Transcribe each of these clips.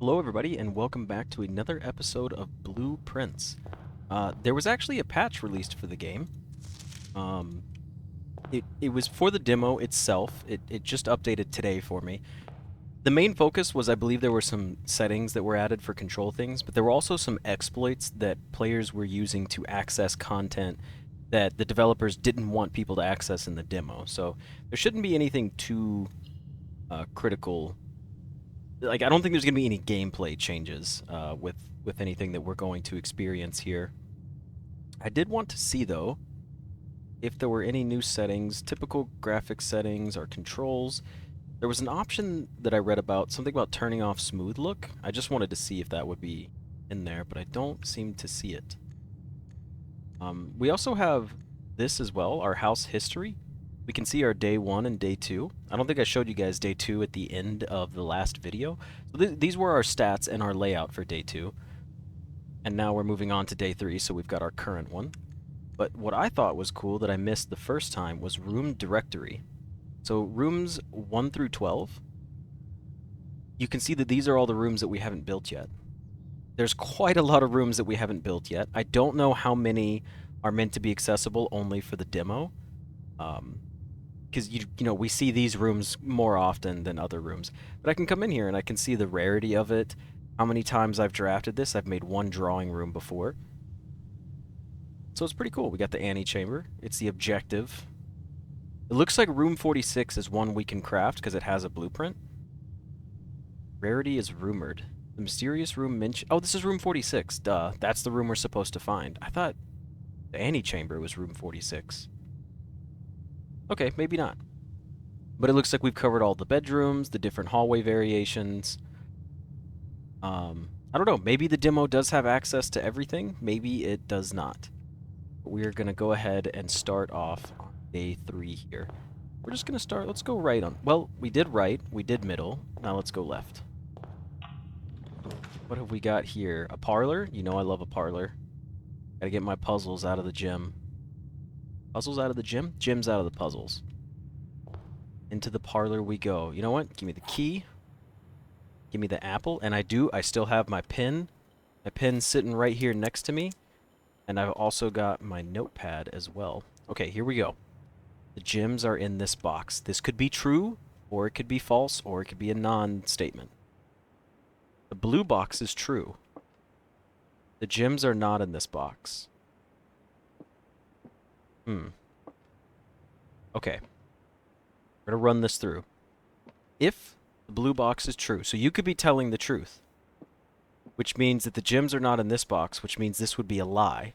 Hello, everybody, and welcome back to another episode of Blueprints. There was actually a patch released for the game. Um, it was for the demo itself. It just updated today for me. The main focus was, I believe, there were some settings that were added for control things, but there were also some exploits that players were using to access content that the developers didn't want people to access in the demo. So there shouldn't be anything too critical. Like, I don't think there's going to be any gameplay changes with anything that we're going to experience here. I did want to see, though, if there were any new settings, typical graphic settings or controls. There was an option that I read about, something about turning off smooth look. I just wanted to see if that would be in there, but I don't seem to see it. We also have this as well, our house history. We can see our day 1 and day 2. I don't think I showed you guys day 2 at the end of the last video. So these were our stats and our layout for day 2. And now we're moving on to day 3, so we've got our current one. But what I thought was cool that I missed the first time was room directory. So rooms 1 through 12, you can see that these are all the rooms that we haven't built yet. There's quite a lot of rooms that we haven't built yet. I don't know how many are meant to be accessible only for the demo. Because you know, we see these rooms more often than other rooms. But I can come in here and I can see the rarity of it, how many times I've drafted this. I've made one drawing room before. So it's pretty cool. We got the antechamber. It's the objective. It looks like room 46 is one we can craft because it has a blueprint. Rarity is rumored. The mysterious room mentioned... Oh, this is room 46. Duh. That's the room we're supposed to find. I thought the antechamber was room 46. Okay, maybe not. But it looks like we've covered all the bedrooms, the different hallway variations. I don't know. Maybe the demo does have access to everything. Maybe it does not. But we're going to go ahead and start off on day 3 here. We're just going to start... Let's go right on... Well, we did right. We did middle. Now let's go left. What have we got here? A parlor? You know I love a parlor. Gotta get my puzzles out of the gym. Puzzles out of the gym? Gym's out of the puzzles. Into the parlor we go. You know what? Give me the key. Give me the apple. And I still have my pen. My pen's sitting right here next to me. And I've also got my notepad as well. Okay, here we go. The gems are in this box. This could be true, or it could be false, or it could be a non-statement. The blue box is true. The gems are not in this box. Okay. We're going to run this through. If the blue box is true, so you could be telling the truth, which means that the gems are not in this box, which means this would be a lie,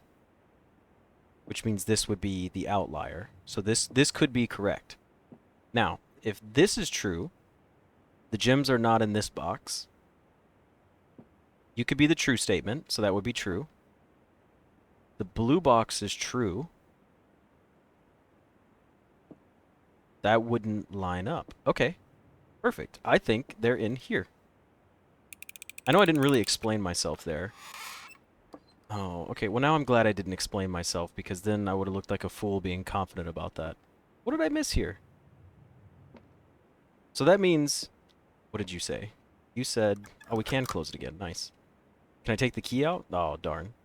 which means this would be the outlier. So this could be correct. Now, if this is true, the gems are not in this box, you could be the true statement, so that would be true. The blue box is true. That wouldn't line up. Okay, perfect. I think they're in here. I know I didn't really explain myself there. Oh, okay. Well, now I'm glad I didn't explain myself, because then I would have looked like a fool being confident about that. What did I miss here? So that means... What did you say? You said... Oh, we can close it again. Nice. Can I take the key out? Oh, darn.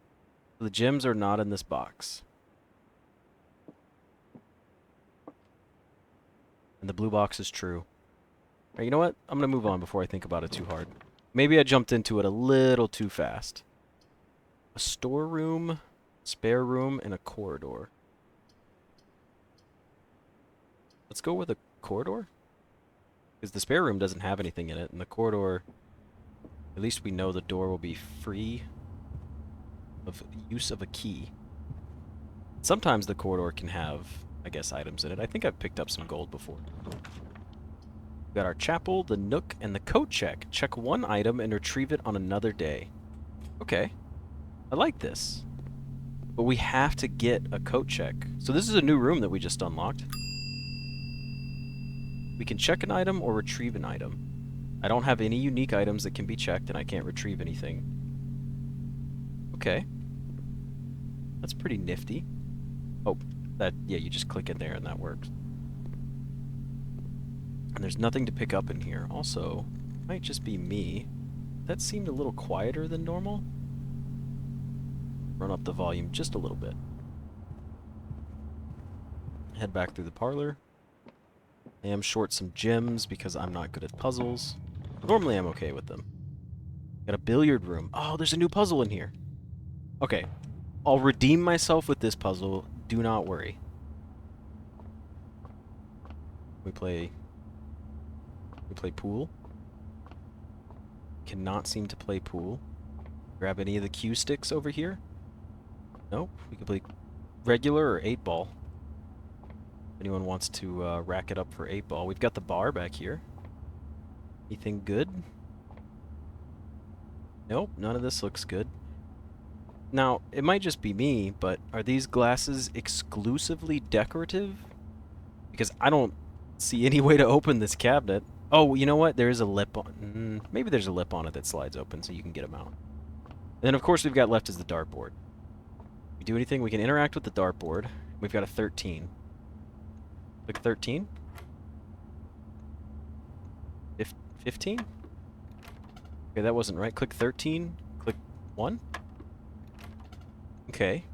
The gems are not in this box. And the blue box is true. Alright, you know what? I'm going to move on before I think about it too hard. Maybe I jumped into it a little too fast. A storeroom, spare room, and a corridor. Let's go with a corridor? Because the spare room doesn't have anything in it, and the corridor... At least we know the door will be free of use of a key. Sometimes the corridor can have, I guess, items in it. I think I've picked up some gold before. We've got our chapel, the nook, and the coat check. Check one item and retrieve it on another day. Okay. I like this. But we have to get a coat check. So this is a new room that we just unlocked. We can check an item or retrieve an item. I don't have any unique items that can be checked, and I can't retrieve anything. Okay. That's pretty nifty. Oh, yeah, you just click in there and that works. And there's nothing to pick up in here. Also, might just be me. that seemed a little quieter than normal. Run up the volume just a little bit. Head back through the parlor. I am short some gems because I'm not good at puzzles. Normally I'm okay with them. Got a billiard room. Oh, there's a new puzzle in here. Okay. I'll redeem myself with this puzzle. Do not worry. We play pool. Cannot seem to play pool. Grab any of the cue sticks over here. Nope. We can play regular or 8-ball. If anyone wants to rack it up for 8-ball. We've got the bar back here. Anything good? Nope, none of this looks good. Now, it might just be me, but are these glasses exclusively decorative? Because I don't see any way to open this cabinet. Oh, you know what? There is a lip on... maybe there's a lip on it that slides open so you can get them out. And then, of course, we've got left is the dartboard. If we do anything, we can interact with the dartboard. We've got a 13. Click 13. 15? Okay, that wasn't right. Click 13. Click 1. Okay.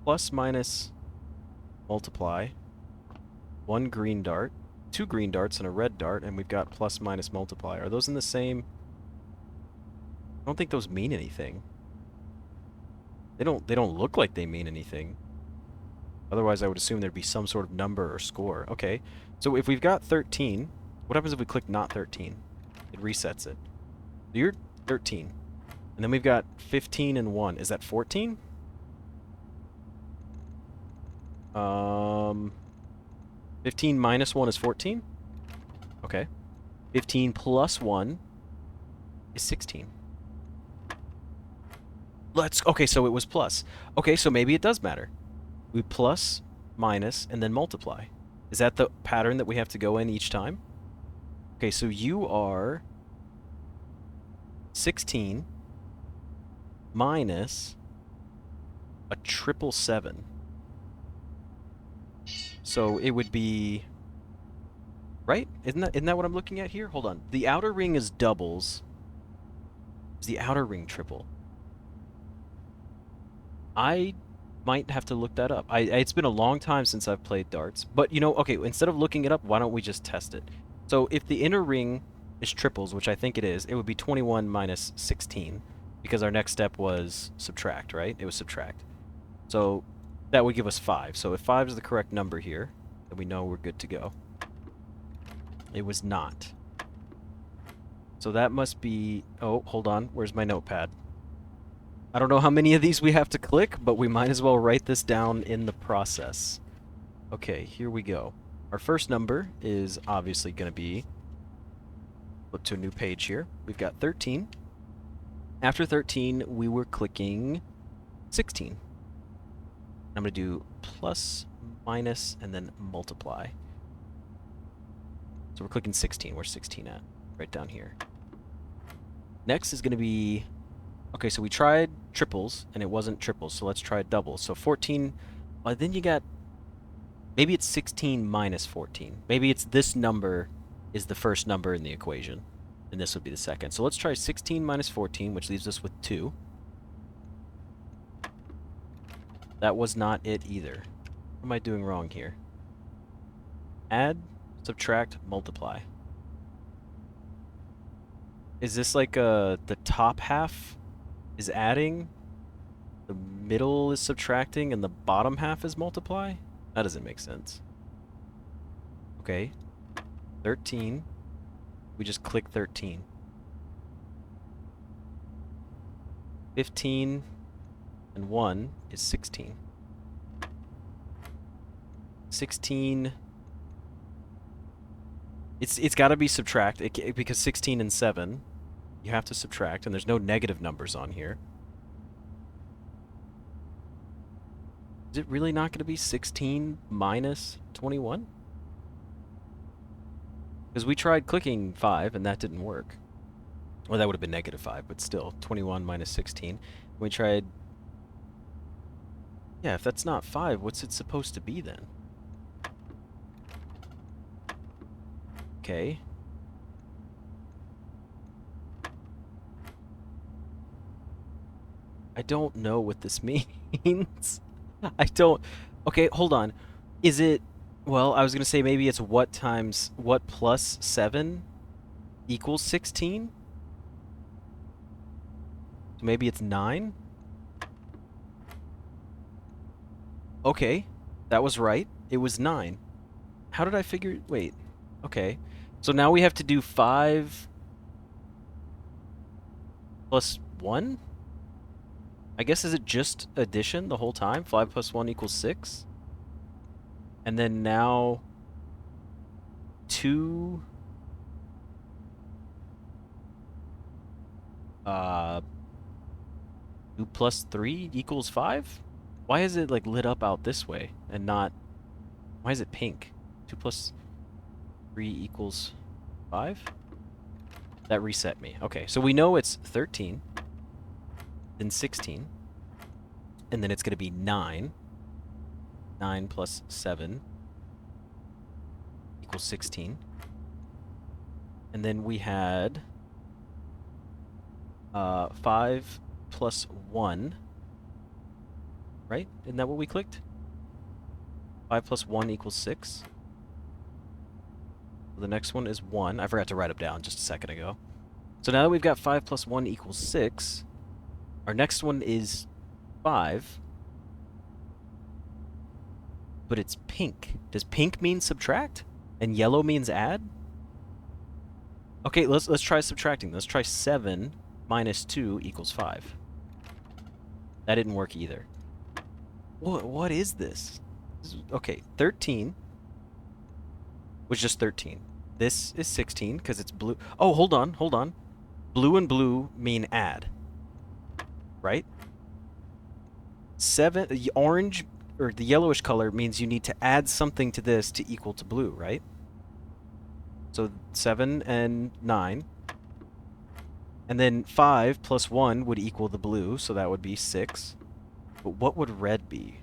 Plus, minus, multiply. 1 green dart. 2 green darts and a red dart, and we've got plus, minus, multiply. Are those in the same... I don't think those mean anything. They don't look like they mean anything. Otherwise, I would assume there'd be some sort of number or score. Okay. So if we've got 13, what happens if we click not 13? It resets it. So you're 13. And then we've got 15 and 1. Is that 14? 15 minus 1 is 14? Okay. 15 plus 1 is 16. Okay, so it was plus. Okay, so maybe it does matter. We plus, minus, and then multiply. Is that the pattern that we have to go in each time? Okay, so you are 16 minus a 777. So it would be... right? Isn't that what I'm looking at here? Hold on. The outer ring is doubles. Is the outer ring triple? I might have to look that up. It's been a long time since I've played darts. But, you know, okay, instead of looking it up, why don't we just test it? So if the inner ring is triples, which I think it is, it would be 21 minus 16. Because our next step was subtract, right? It was subtract. So that would give us 5. So if 5 is the correct number here, then we know we're good to go. It was not. So that must be... oh, hold on. Where's my notepad? I don't know how many of these we have to click, but we might as well write this down in the process. Okay, here we go. Our first number is obviously going to be... flip to a new page here. We've got 13. After 13, we were clicking 16. I'm going to do plus, minus, and then multiply. So we're clicking 16. Where's 16 at? Right down here. Next is going to be... okay, so we tried triples, and it wasn't triples, so let's try doubles. So 14, then you got... maybe it's 16 minus 14. Maybe it's this number is the first number in the equation, and this would be the second. So let's try 16 minus 14, which leaves us with 2. That was not it either. What am I doing wrong here? Add, subtract, multiply. Is this like the top half is adding, the middle is subtracting, and the bottom half is multiply? That doesn't make sense. Okay. 13. We just click 13. 15 and 1 is 16. 16... It's got to be subtract, because 16 and 7, you have to subtract, and there's no negative numbers on here. Is it really not going to be 16 minus 21? Because we tried clicking 5, and that didn't work. Well, that would have been negative 5, but still, 21 minus 16. We tried... yeah, if that's not 5, what's it supposed to be then? Okay. I don't know what this means. I don't... Okay, hold on. Is it... Well, I was going to say maybe it's what times... What plus 7 equals 16? So maybe it's 9? Okay, that was right. It was 9. How did I figure... Wait. Okay. So now we have to do 5 plus 1? I guess is it just addition the whole time? 5 plus 1 equals 6? And then now 2 uh 2 plus 3 equals 5? Why is it like lit up out this way and not... Why is it pink? 2 plus 3 equals 5? That reset me. Okay, so we know it's 13, then 16, and then it's going to be 9. 9 plus 7 equals 16. And then we had 5 plus 1, right? Isn't that what we clicked? 5 plus 1 equals 6. The next one is 1. I forgot to write it down just a second ago. So now that we've got 5 plus 1 equals 6, our next one is 5. But it's pink. Does pink mean subtract? And yellow means add? Okay, let's try subtracting. Let's try 7 minus 2 equals 5. That didn't work either. What is this? Okay, 13 was just 13. This is 16 because it's blue. Oh, hold on, hold on. Blue and blue mean add, right? 7, the orange or the yellowish color means you need to add something to this to equal to blue, right? So 7 and 9. And then 5 plus 1 would equal the blue, so that would be 6. But what would red be?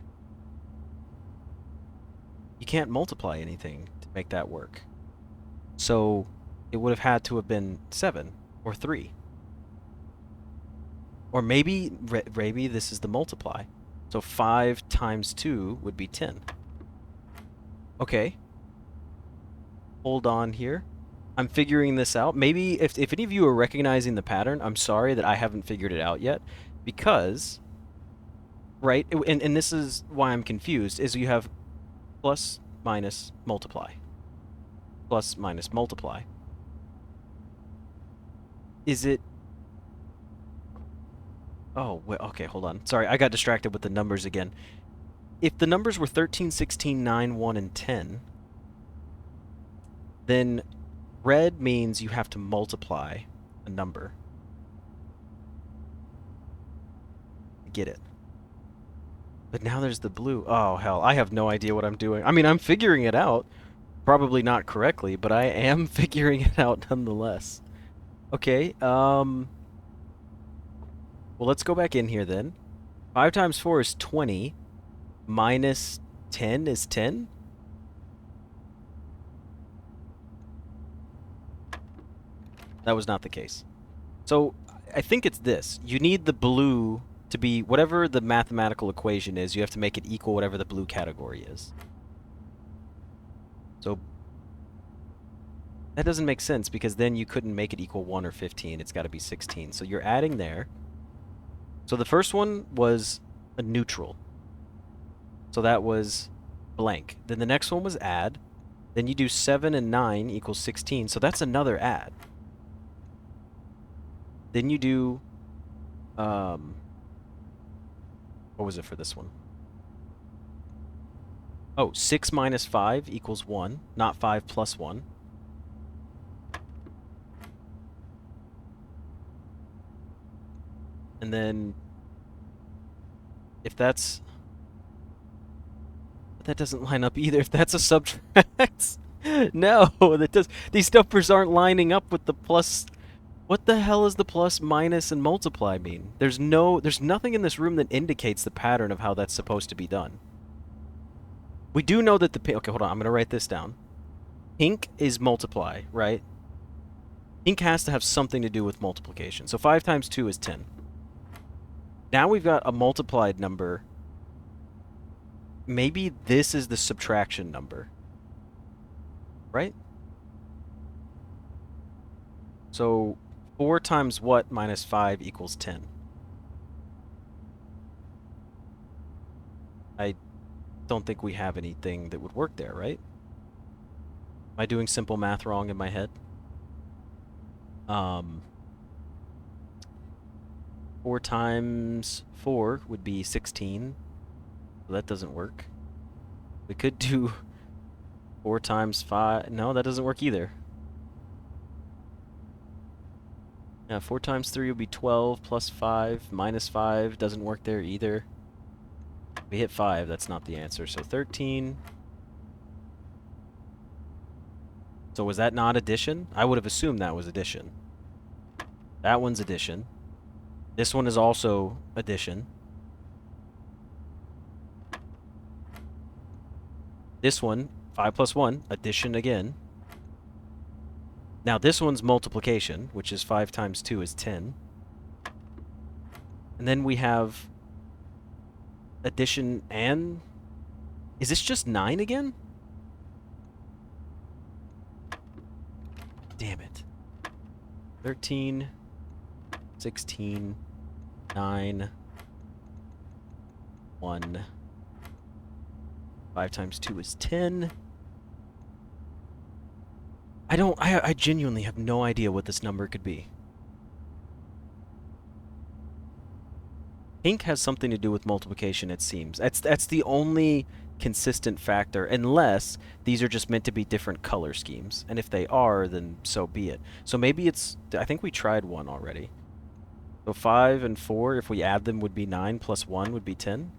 You can't multiply anything to make that work. So it would have had to have been 7 or 3. Or maybe this is the multiply. So 5 times 2 would be 10. Okay. Hold on here. I'm figuring this out. Maybe if any of you are recognizing the pattern, I'm sorry that I haven't figured it out yet. Because, right, and this is why I'm confused, is you have plus, minus, multiply. Plus, minus, multiply. Is it... Oh, well, okay, hold on. Sorry, I got distracted with the numbers again. If the numbers were 13, 16, 9, 1, and 10, then red means you have to multiply a number to get it. But now there's the blue. Oh, hell, I have no idea what I'm doing. I mean, I'm figuring it out. Probably not correctly, but I am figuring it out nonetheless. Okay, well, let's go back in here then. 5 times 4 is 20. Minus 10 is 10? That was not the case. So, I think it's this. You need the blue to be... Whatever the mathematical equation is, you have to make it equal whatever the blue category is. So, that doesn't make sense, because then you couldn't make it equal 1 or 15. It's got to be 16. So you're adding there. So the first one was a neutral. So that was blank. Then the next one was add. Then you do 7 and 9 equals 16. So that's another add. Then you do... what was it for this one? Oh, 6 minus 5 equals 1, not 5 plus 1. And then... If that's... But that doesn't line up either. If that's a subtract... No, that does... These numbers aren't lining up with the plus... What the hell is the plus, minus, and multiply mean? There's nothing in this room that indicates the pattern of how that's supposed to be done. We do know that the... Okay, hold on. I'm going to write this down. Pink is multiply, right? Pink has to have something to do with multiplication. So 5 times 2 is 10. Now we've got a multiplied number. Maybe this is the subtraction number. Right? So 4 times what minus 5 equals 10? I don't think we have anything that would work there, right? Am I doing simple math wrong in my head? 4 times 4 would be 16. So that doesn't work. We could do 4 times 5. No, that doesn't work either. Yeah, 4 times 3 would be 12 plus 5 minus 5 doesn't work there either. We hit 5, that's not the answer. So 13. So was that not addition? I would have assumed that was addition. That one's addition. This one is also addition. This one, 5 plus 1, addition again. Now this one's multiplication, which is 5 times 2 is 10. And then we have addition and... Is this just 9 again? Damn it. 13, 16, 9, 1. 5 times 2 is 10. I genuinely have no idea what this number could be. Pink has something to do with multiplication, it seems. That's the only consistent factor, unless these are just meant to be different color schemes. And if they are, then so be it. So maybe it's... I think we tried one already. So 5 and 4, if we add them, would be 9, plus 1 would be 10.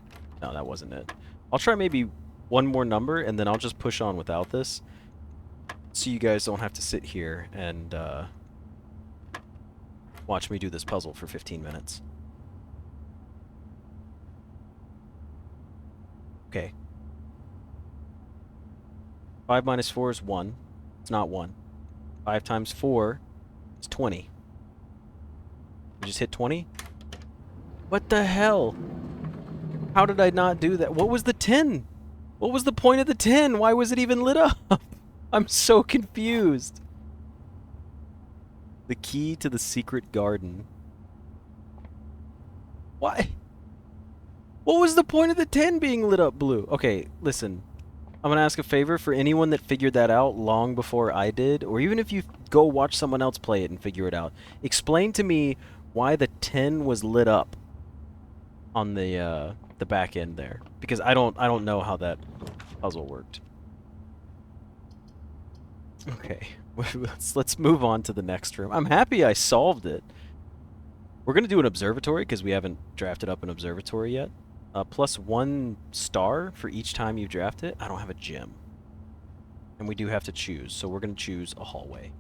No, that wasn't it. I'll try maybe one more number, and then I'll just push on without this. So you guys don't have to sit here and watch me do this puzzle for 15 minutes. Okay. 5 minus 4 is 1. It's not 1. 5 times 4 is 20. We just hit 20? What the hell? How did I not do that? What was the 10? What was the point of the 10? Why was it even lit up? I'm so confused. The key to the secret garden. Why? What was the point of the 10 being lit up blue? Okay, listen. I'm gonna ask a favor for anyone that figured that out long before I did, or even if you go watch someone else play it and figure it out. Explain to me why the 10 was lit up on the back end there, because I don't know how that puzzle worked. Okay, let's move on to the next room. I'm happy I solved it. We're gonna do an observatory because we haven't drafted up an observatory yet. Plus 1 star for each time you draft it. I don't have a gym. And we do have to choose, so we're going to choose a hallway.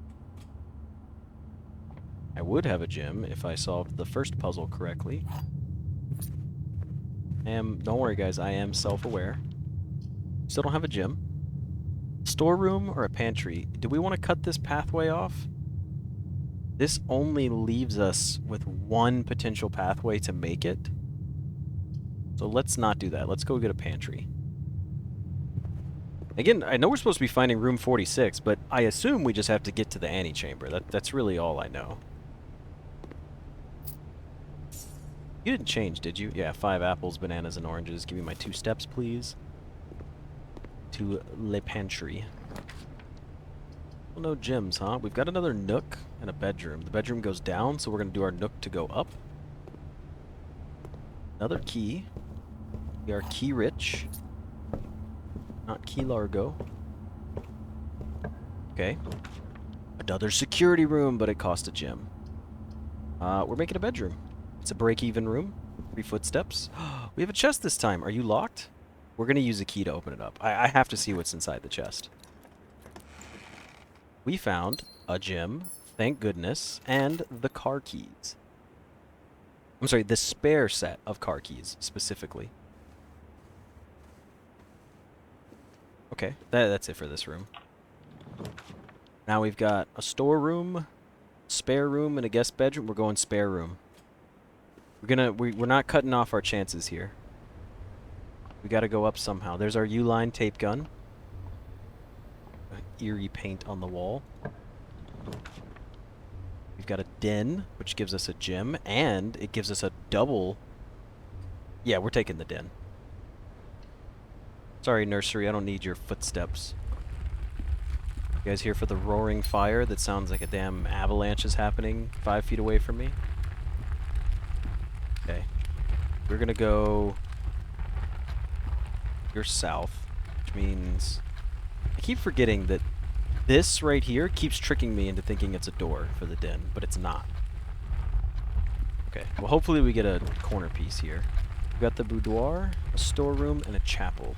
I would have a gym if I solved the first puzzle correctly. Don't worry guys, I am self-aware. Still don't have a gym. Storeroom or a pantry? Do we want to cut this pathway off? This only leaves us with one potential pathway to make it. So let's not do that. Let's go get a pantry. Again, I know we're supposed to be finding room 46, but I assume we just have to get to the antechamber. That's really all I know. You didn't change, did you? Yeah, 5 apples, bananas, and oranges. Give me my 2 steps, please. To le pantry. Well, no gyms, huh? We've got another nook and a bedroom. The bedroom goes down, so we're going to do our nook to go up. Another key. We are key rich. Not key largo. Okay. Another security room, but it cost a gem. We're making a bedroom. It's a break-even room. 3 footsteps. We have a chest this time. Are you locked? We're going to use a key to open it up. I have to see what's inside the chest. We found a gem, thank goodness, and the car keys. I'm sorry, the spare set of car keys, specifically. Okay, that's it for this room. Now we've got a storeroom, spare room, and a guest bedroom. We're going spare room. We're not cutting off our chances here. We gotta go up somehow. There's our U-line tape gun. Eerie paint on the wall. We've got a den, which gives us a gym, and it gives us a double. Yeah, we're taking the den. Sorry, nursery, I don't need your footsteps. You guys here for the roaring fire that sounds like a damn avalanche is happening 5 feet away from me? Okay. We're gonna go... You're south, which means... I keep forgetting that this right here keeps tricking me into thinking it's a door for the den, but it's not. Okay, well hopefully we get a corner piece here. We've got the boudoir, a storeroom, and a chapel.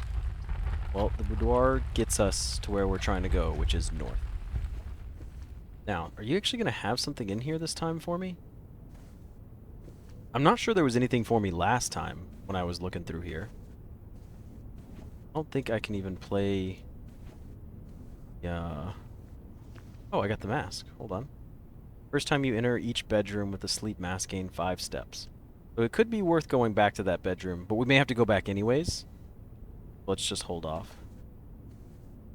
Well, the boudoir gets us to where we're trying to go, which is north. Now, are you actually going to have something in here this time for me? I'm not sure there was anything for me last time when I was looking through here. I don't think I can even play... Yeah. Oh, I got the mask. Hold on. First time you enter each bedroom with the sleep mask, gain 5 steps. So it could be worth going back to that bedroom, but we may have to go back anyways. Let's just hold off.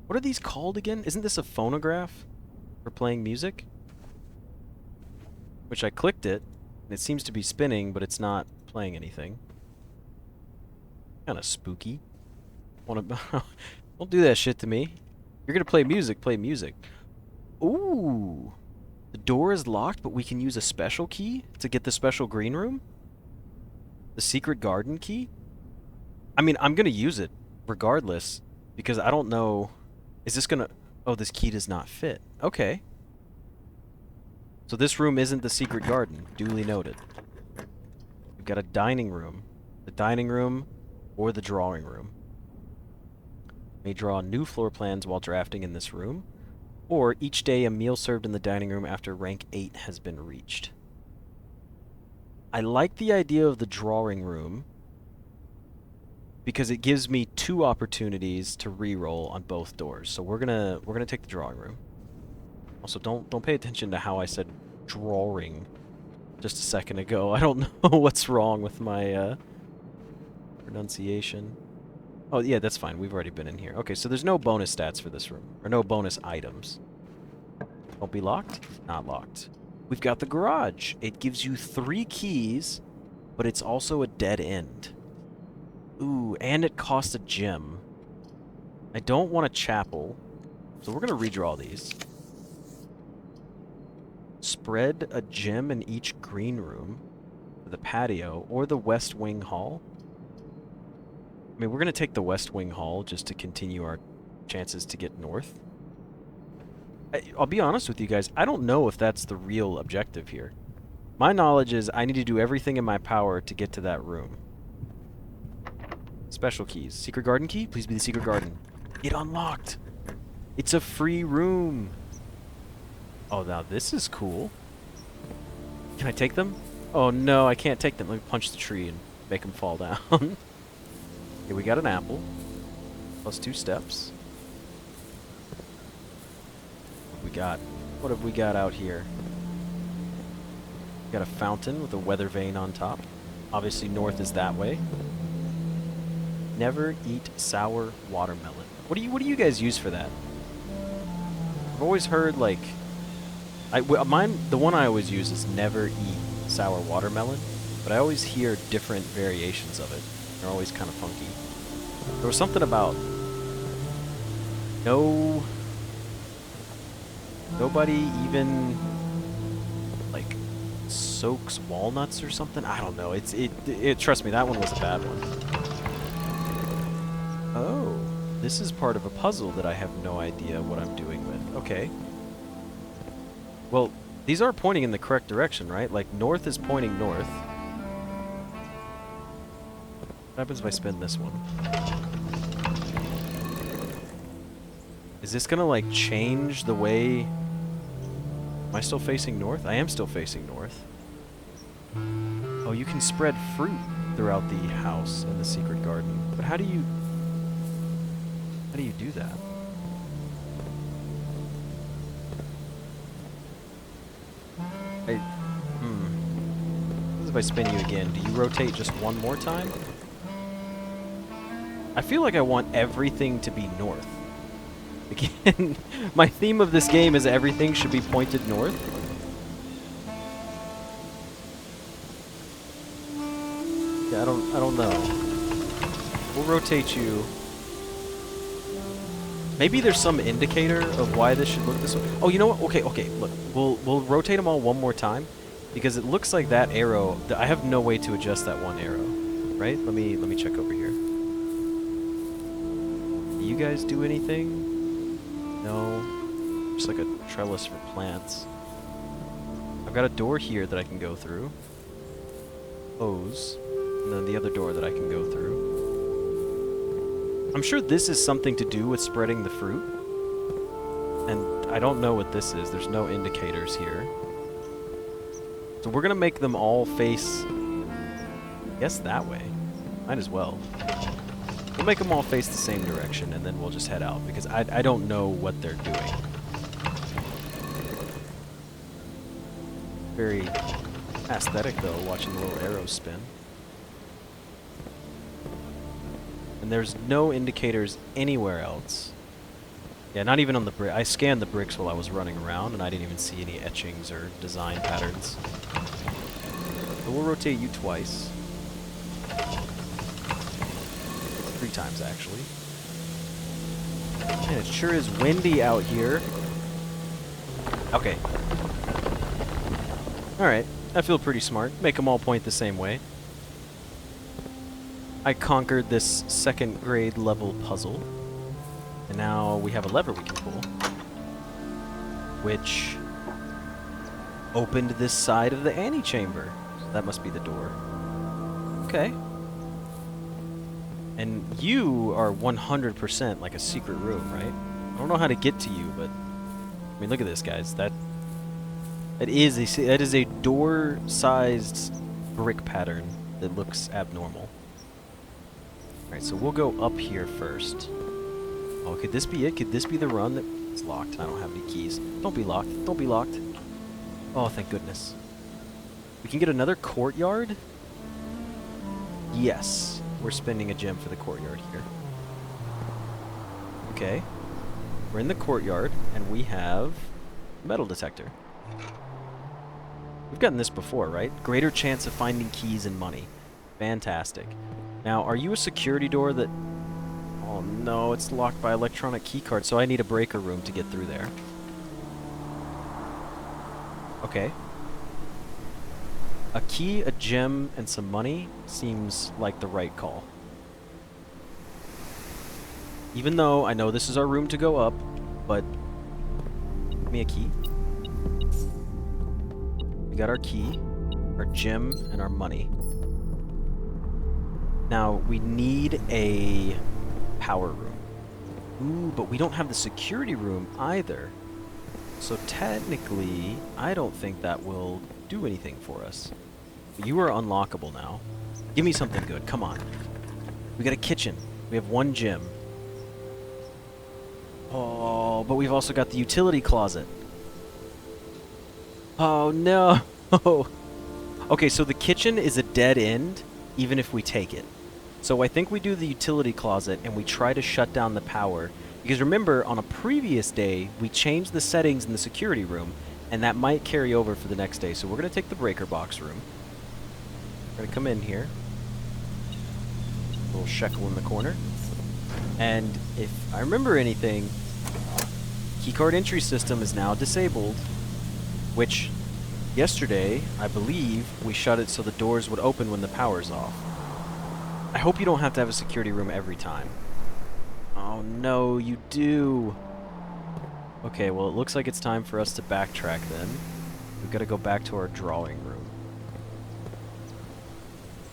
What are these called again? Isn't this a phonograph for playing music? Which I clicked it, and it seems to be spinning, but it's not playing anything. Kind of spooky. Wanna don't do that shit to me. You're gonna play music, play music. Ooh. The door is locked, but we can use a special key to get the special green room? The secret garden key? I mean, I'm gonna use it regardless, because I don't know... Is this gonna... Oh, this key does not fit. Okay. So this room isn't the secret garden. Duly noted. We've got a dining room. The dining room or the drawing room. May draw new floor plans while drafting in this room, or each day a meal served in the dining room after rank 8 has been reached. I like the idea of the drawing room because it gives me 2 opportunities to re-roll on both doors. So we're gonna take the drawing room. Also, don't pay attention to how I said drawing just a second ago. I don't know what's wrong with my pronunciation. Oh, yeah, that's fine. We've already been in here. Okay, so there's no bonus stats for this room. Or no bonus items. Don't be locked? Not locked. We've got the garage. It gives you 3 keys, but it's also a dead end. Ooh, and it costs a gem. I don't want a chapel, so we're going to redraw these. Spread a gem in each green room for the patio or the west wing hall. I mean, we're going to take the west wing hall just to continue our chances to get north. I'll be honest with you guys, I don't know if that's the real objective here. My knowledge is I need to do everything in my power to get to that room. Special keys. Secret garden key? Please be the secret garden. It unlocked! It's a free room! Oh, now this is cool. Can I take them? Oh no, I can't take them. Let me punch the tree and make them fall down. Okay, we got an apple. Plus 2 steps. What have we got out here? We got a fountain with a weather vane on top. Obviously north is that way. Never eat sour watermelon. What do you guys use for that? I've always heard like the one I always use is never eat sour watermelon, but I always hear different variations of it. They're always kind of funky. There was something about nobody even like soaks walnuts or something. I don't know. Trust me, that one was a bad one. Oh, this is part of a puzzle that I have no idea what I'm doing with. Okay. Well, these are pointing in the correct direction, right? Like north is pointing north. What happens if I spin this one? Is this gonna like change the way... Am I still facing north? I am still facing north. Oh, you can spread fruit throughout the house in the secret garden. But how do you do that? What if I spin you again? Do you rotate just one more time? I feel like I want everything to be north. Again, my theme of this game is everything should be pointed north. Yeah, I don't know. We'll rotate you. Maybe there's some indicator of why this should look this way. Oh, you know what? Okay, look. We'll rotate them all one more time because it looks like that arrow, I have no way to adjust that one arrow. Right? Let me check over here. Do you guys do anything? No. Just like a trellis for plants. I've got a door here that I can go through. Hose. And then the other door that I can go through. I'm sure this is something to do with spreading the fruit. And I don't know what this is. There's no indicators here. So we're going to make them all face, I guess, that way. Might as well. We'll make them all face the same direction, and then we'll just head out, because I don't know what they're doing. Very aesthetic, though, watching the little arrows spin. And there's no indicators anywhere else. Yeah, not even on the brick. I scanned the bricks while I was running around, and I didn't even see any etchings or design patterns. So we'll rotate you twice. 3 times, actually. Man, it sure is windy out here. Okay. Alright, I feel pretty smart. Make them all point the same way. I conquered this 2nd grade level puzzle. And now we have a lever we can pull. Which opened this side of the antechamber. So that must be the door. Okay. And you are 100% like a secret room, right? I don't know how to get to you, but I mean, look at this, guys. That is a door-sized brick pattern that looks abnormal. All right, so we'll go up here first. Oh, could this be it? Could this be the run that it's locked? I don't have any keys. Don't be locked. Don't be locked. Oh, thank goodness. We can get another courtyard? Yes. We're spending a gem for the courtyard here. Okay. We're in the courtyard, and we have a metal detector. We've gotten this before, right? Greater chance of finding keys and money. Fantastic. Now, are you a security door that... Oh no, it's locked by electronic keycard, so I need a breaker room to get through there. Okay. A key, a gem, and some money seems like the right call. Even though I know this is our room to go up, but... Give me a key. We got our key, our gem, and our money. Now, we need a power room. Ooh, but we don't have the security room either. So technically, I don't think that will do anything for us. You are unlockable now. Give me something good. Come on. We got a kitchen. We have 1 gem. Oh, but we've also got the utility closet. Oh, no. Okay, so the kitchen is a dead end, even if we take it. So I think we do the utility closet and we try to shut down the power. Because remember, on a previous day, we changed the settings in the security room, and that might carry over for the next day. So we're going to take the breaker box room. We're going to come in here. A little shekel in the corner. And if I remember anything, keycard entry system is now disabled, which yesterday, I believe, we shut it so the doors would open when the power's off. I hope you don't have to have a security room every time. Oh no, you do. Okay, well it looks like it's time for us to backtrack then. We've got to go back to our drawing room.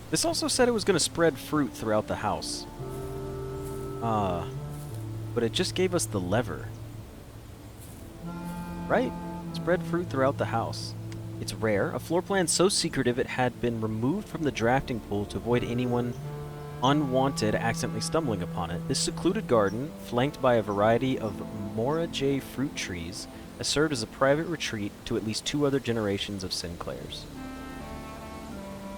This also said it was going to spread fruit throughout the house. But it just gave us the lever. Right? Spread fruit throughout the house. It's rare. A floor plan so secretive it had been removed from the drafting pool to avoid anyone unwanted, accidentally stumbling upon it. This secluded garden, flanked by a variety of Morajay fruit trees, has served as a private retreat to at least 2 other generations of Sinclairs.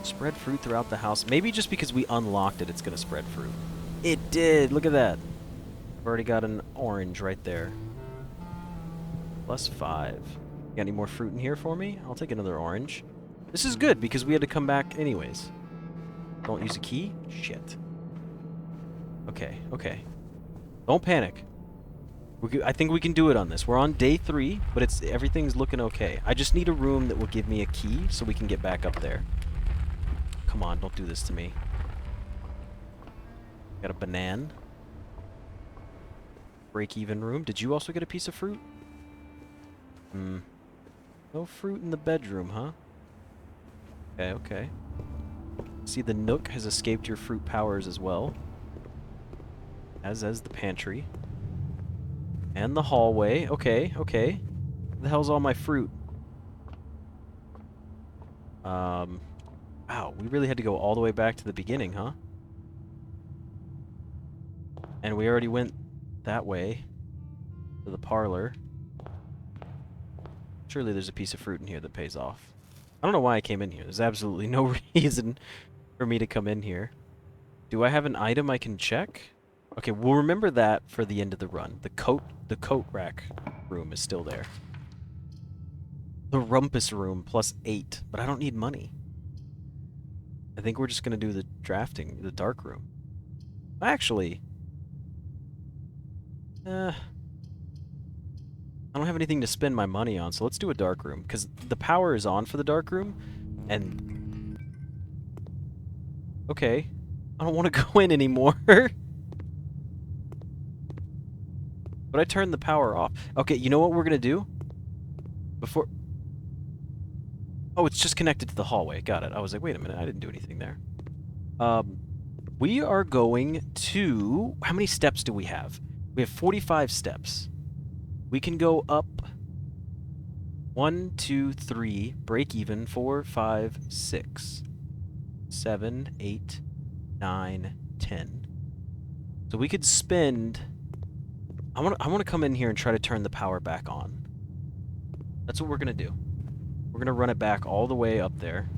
Spread fruit throughout the house. Maybe just because we unlocked it, it's going to spread fruit. It did! Look at that. I've already got an orange right there. +5. Got any more fruit in here for me? I'll take another orange. This is good because we had to come back anyways. Don't use a key? Shit. Okay, okay. Don't panic. I think we can do it on this. We're on day 3, but everything's looking okay. I just need a room that will give me a key so we can get back up there. Come on, don't do this to me. Got a banana. Break-even room. Did you also get a piece of fruit? No fruit in the bedroom, huh? Okay, okay. See, the nook has escaped your fruit powers as well. As has the pantry. And the hallway. Okay, okay. Where the hell's all my fruit? Wow, we really had to go all the way back to the beginning, huh? And we already went that way. To the parlor. Surely there's a piece of fruit in here that pays off. I don't know why I came in here. There's absolutely no reason for me to come in here. Do I have an item I can check? Okay, we'll remember that for the end of the run. The coat rack room is still there. The rumpus room +8, but I don't need money. I think we're just gonna do the drafting, the dark room. Actually, I don't have anything to spend my money on, so let's do a dark room, because the power is on for the dark room, and... Okay. I don't want to go in anymore. But I turned the power off. Okay, you know what we're going to do? Before... Oh, it's just connected to the hallway. Got it. I was like, wait a minute, I didn't do anything there. We are going to... How many steps do we have? We have 45 steps. We can go up 1, 2, 3, break even, 4, 5, 6, 7, 8, 9, 10. So we could spend... I want to come in here and try to turn the power back on. That's what we're going to do. We're going to run it back all the way up there.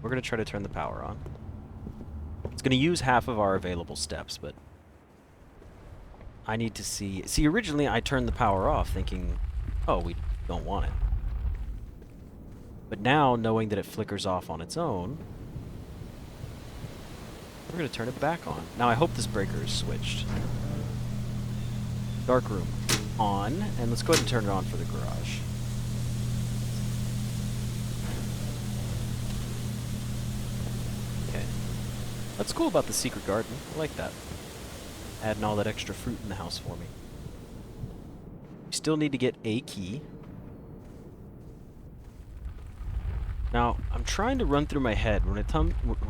We're going to try to turn the power on. It's going to use half of our available steps, but... I need to see... See, originally I turned the power off thinking, oh, we don't want it. But now, knowing that it flickers off on its own, we're going to turn it back on. Now, I hope this breaker is switched. Dark room on, and let's go ahead and turn it on for the garage. Okay. That's cool about the secret garden. I like that. Adding all that extra fruit in the house for me. We still need to get a key. Now, I'm trying to run through my head when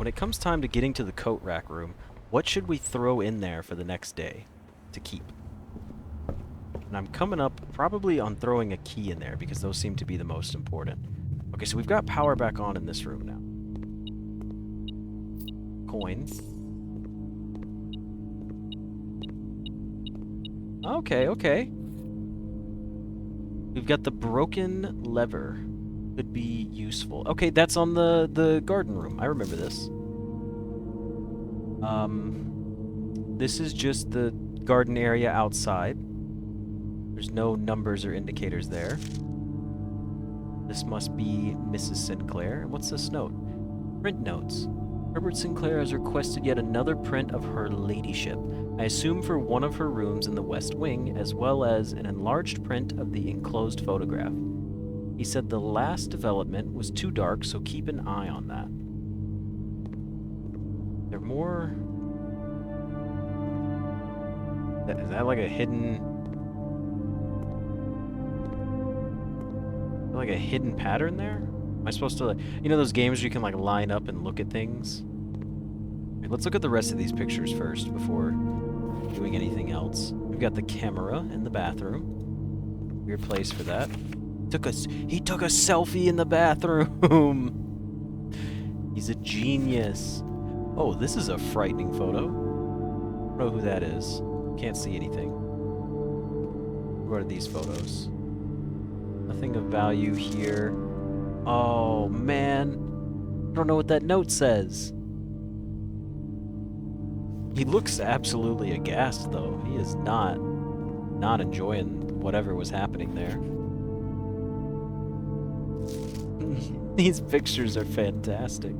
it comes time to getting to the coat rack room. What should we throw in there for the next day to keep? And I'm coming up probably on throwing a key in there because those seem to be the most important. Okay, so we've got power back on in this room now. Coin. Okay, okay. We've got the broken lever. Could be useful. Okay, that's on the garden room. I remember this. This is just the garden area outside. There's no numbers or indicators there. This must be Mrs. Sinclair. What's this note? Print notes. Herbert Sinclair has requested yet another print of her ladyship. I assume for one of her rooms in the West Wing, as well as an enlarged print of the enclosed photograph. He said the last development was too dark, so keep an eye on that. They're more... Is that like a hidden... Like a hidden pattern there? Am I supposed to, like, you know those games where you can like line up and look at things? Okay, let's look at the rest of these pictures first before doing anything else. We've got the camera in the bathroom. Weird place for that. He took a selfie in the bathroom. He's a genius. Oh, this is a frightening photo. I don't know who that is. Can't see anything. What are these photos? Nothing of value here. Oh, man. I don't know what that note says. He looks absolutely aghast, though. He is not enjoying whatever was happening there. These pictures are fantastic.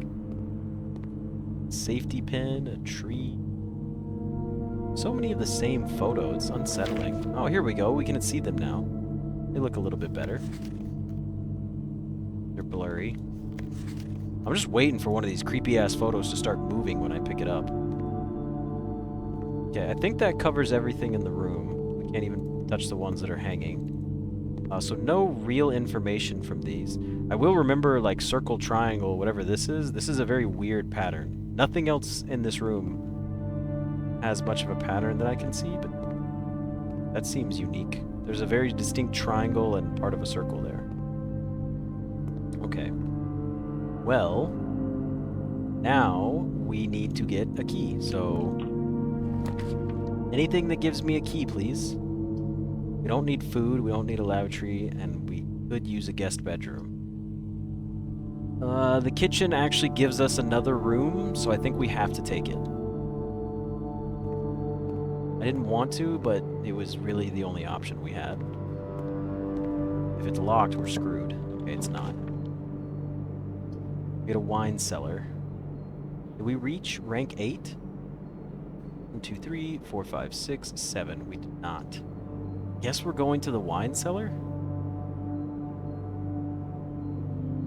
Safety pin, a tree. So many of the same photos. It's unsettling. Oh, here we go. We can see them now. They look a little bit better. They're blurry. I'm just waiting for one of these creepy-ass photos to start moving when I pick it up. Okay, I think that covers everything in the room. We can't even touch the ones that are hanging. So no real information from these. I will remember, like, circle, triangle, whatever this is. This is a very weird pattern. Nothing else in this room has much of a pattern that I can see, but that seems unique. There's a very distinct triangle and part of a circle there. Okay. Well, now we need to get a key, so anything that gives me a key, please. We don't need food, we don't need a lavatory, and we could use a guest bedroom. The kitchen actually gives us another room, so I think we have to take it. I didn't want to, but it was really the only option we had. If it's locked, we're screwed. Okay, it's not. We get a wine cellar. Did we reach rank 8? 1, 2, 3, 4, 5, 6, 7. We did not. Guess we're going to the wine cellar?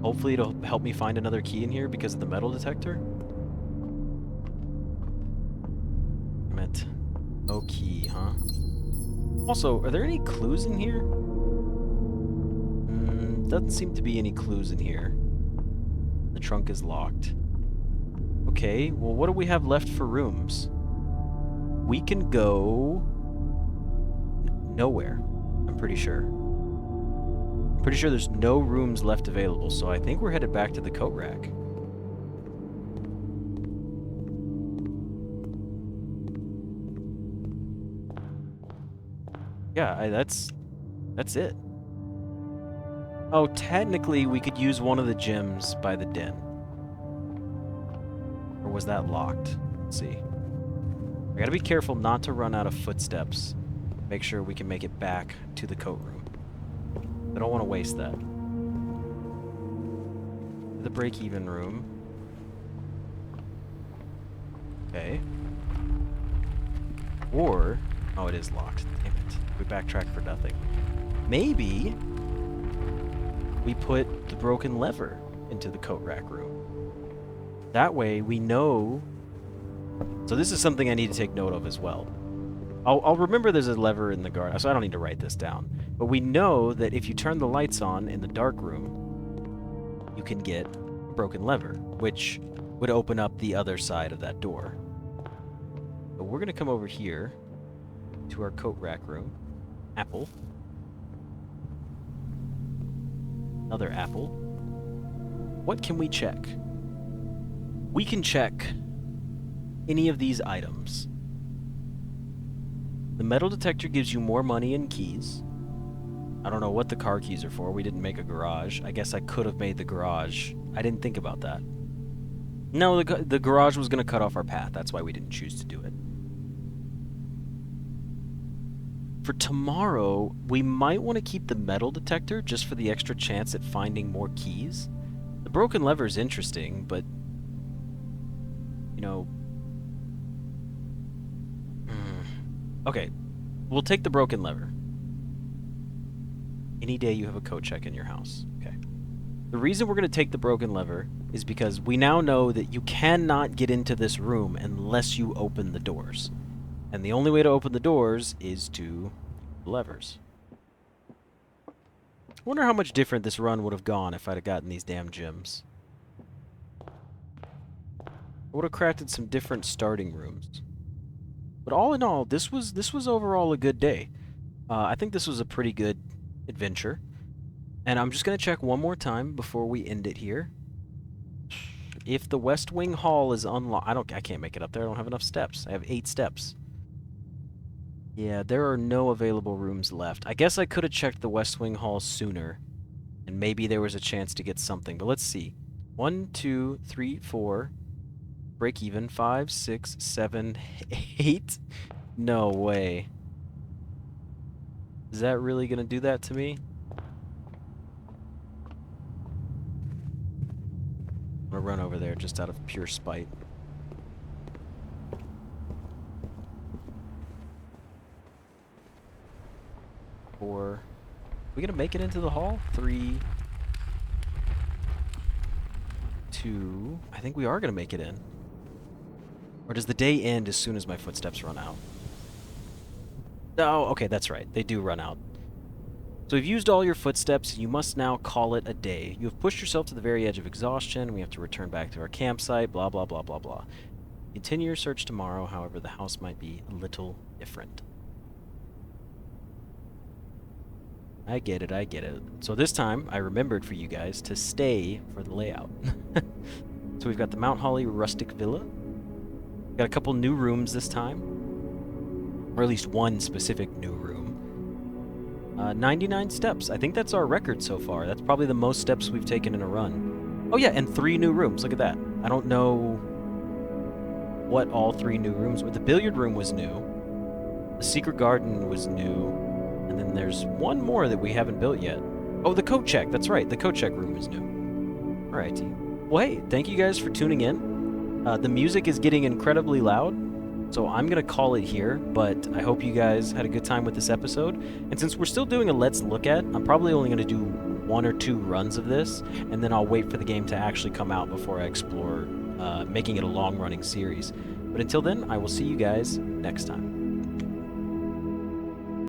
Hopefully it'll help me find another key in here because of the metal detector. Damn it. No key, huh? Also, are there any clues in here? Doesn't seem to be any clues in here. The trunk is locked. Okay, well, what do we have left for rooms? We can go nowhere, I'm pretty sure. I'm pretty sure there's no rooms left available, so I think we're headed back to the coat rack. Yeah, that's it. Oh, technically we could use one of the gyms by the den. Or was that locked? Let's see. I gotta be careful not to run out of footsteps. Make sure we can make it back to the coat room. I don't want to waste that. The break-even room. Okay. Or... oh, it is locked. Damn it. We backtrack for nothing. Maybe... we put the broken lever into the coat rack room. That way we know... so this is something I need to take note of as well. I'll remember there's a lever in the garden, so I don't need to write this down. But we know that if you turn the lights on in the dark room, you can get a broken lever, which would open up the other side of that door. But we're going to come over here to our coat rack room. Apple. Another apple. What can we check? We can check any of these items. The metal detector gives you more money and keys. I don't know what the car keys are for. We didn't make a garage. I guess I could have made the garage. I didn't think about that. No, the garage was going to cut off our path. That's why we didn't choose to do it. For tomorrow, we might want to keep the metal detector just for the extra chance at finding more keys. The broken lever is interesting, but... you know... okay, we'll take the broken lever. Any day you have a coat check in your house. Okay. The reason we're going to take the broken lever is because we now know that you cannot get into this room unless you open the doors. And the only way to open the doors is to levers. I wonder how much different this run would have gone if I'd have gotten these damn gems. I would have crafted some different starting rooms. But all in all, this was overall a good day. I think this was a pretty good adventure. And I'm just going to check one more time before we end it here. If the West Wing Hall is unlocked, I can't make it up there. I don't have enough steps. I have 8 steps. Yeah, there are no available rooms left. I guess I could have checked the West Wing Hall sooner, and maybe there was a chance to get something. But let's see. 1, 2, 3, 4. Break even. 5, 6, 7, 8. No way. Is that really gonna do that to me? I'm gonna run over there just out of pure spite. Four. We gonna make it into the hall? 3, 2. I think we are gonna make it in. Or does the day end as soon as my footsteps run out? Oh, okay, that's right. They do run out. So you've used all your footsteps, and you must now call it a day. You have pushed yourself to the very edge of exhaustion. We have to return back to our campsite, blah, blah, blah, blah, blah. Continue your search tomorrow, however, the house might be a little different. I get it, I get it. So this time, I remembered for you guys to stay for the layout. So we've got the Mount Holly Rustic Villa. Got a couple new rooms this time. Or at least one specific new room. 99 steps. I think that's our record so far. That's probably the most steps we've taken in a run. Oh yeah, and 3 new rooms. Look at that. I don't know what all 3 new rooms were. The billiard room was new. The secret garden was new. And then there's one more that we haven't built yet. Oh, the coat check. That's right. The coat check room is new. Alrighty. Well, hey, thank you guys for tuning in. The music is getting incredibly loud. So I'm going to call it here, but I hope you guys had a good time with this episode. And since we're still doing a Let's Look At, I'm probably only going to do 1 or 2 runs of this, and then I'll wait for the game to actually come out before I explore making it a long-running series. But until then, I will see you guys next time.